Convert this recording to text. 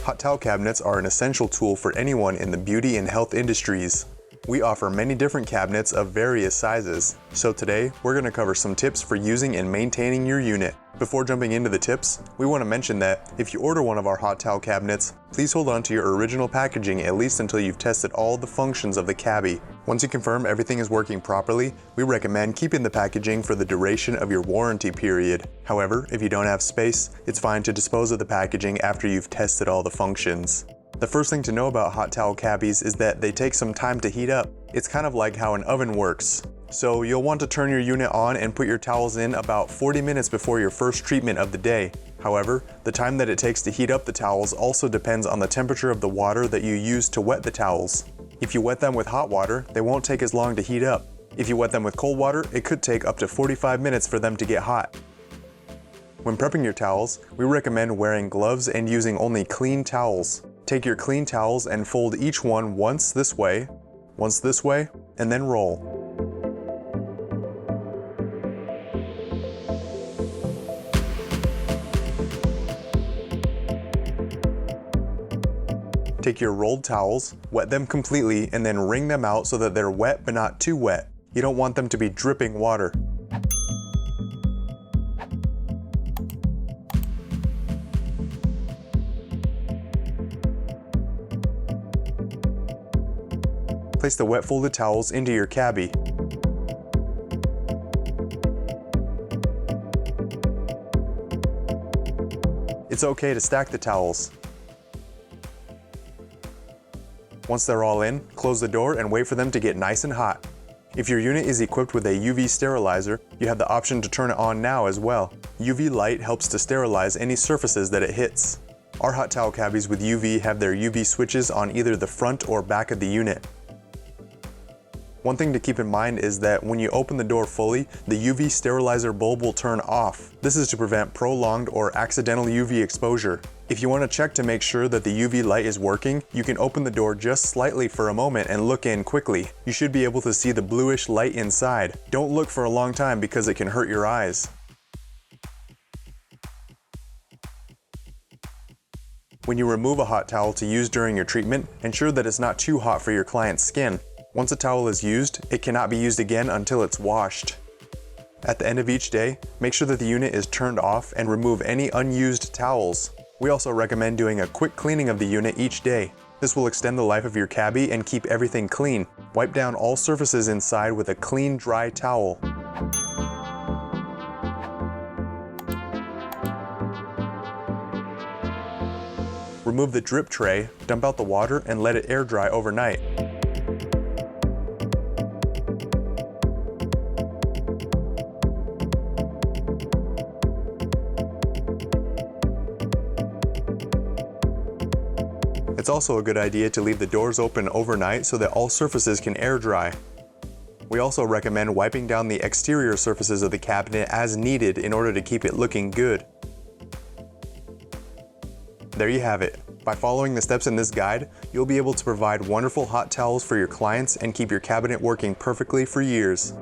Hot towel cabinets are an essential tool for anyone in the beauty and health industries. We offer many different cabinets of various sizes, so today we're going to cover some tips for using and maintaining your unit. Before jumping into the tips, we want to mention that if you order one of our hot towel cabinets, please hold on to your original packaging at least until you've tested all the functions of the cabbie. Once you confirm everything is working properly, we recommend keeping the packaging for the duration of your warranty period. However, if you don't have space, it's fine to dispose of the packaging after you've tested all the functions. The first thing to know about hot towel cabbies is that they take some time to heat up. It's kind of like how an oven works. So you'll want to turn your unit on and put your towels in about 40 minutes before your first treatment of the day. However, the time that it takes to heat up the towels also depends on the temperature of the water that you use to wet the towels. If you wet them with hot water, they won't take as long to heat up. If you wet them with cold water, it could take up to 45 minutes for them to get hot. When prepping your towels, we recommend wearing gloves and using only clean towels. Take your clean towels and fold each one once this way, and then roll. Take your rolled towels, wet them completely, and then wring them out so that they're wet but not too wet. You don't want them to be dripping water. Place the wet folded towels into your cabbie. It's okay to stack the towels. Once they're all in, close the door and wait for them to get nice and hot. If your unit is equipped with a UV sterilizer, you have the option to turn it on now as well. UV light helps to sterilize any surfaces that it hits. Our hot towel cabbies with UV have their UV switches on either the front or back of the unit. One thing to keep in mind is that when you open the door fully, the UV sterilizer bulb will turn off. This is to prevent prolonged or accidental UV exposure. If you want to check to make sure that the UV light is working, you can open the door just slightly for a moment and look in quickly. You should be able to see the bluish light inside. Don't look for a long time because it can hurt your eyes. When you remove a hot towel to use during your treatment, ensure that it's not too hot for your client's skin. Once a towel is used, it cannot be used again until it's washed. At the end of each day, make sure that the unit is turned off and remove any unused towels. We also recommend doing a quick cleaning of the unit each day. This will extend the life of your cabbie and keep everything clean. Wipe down all surfaces inside with a clean, dry towel. Remove the drip tray, dump out the water, and let it air dry overnight. It's also a good idea to leave the doors open overnight so that all surfaces can air dry. We also recommend wiping down the exterior surfaces of the cabinet as needed in order to keep it looking good. There you have it. By following the steps in this guide, you'll be able to provide wonderful hot towels for your clients and keep your cabinet working perfectly for years.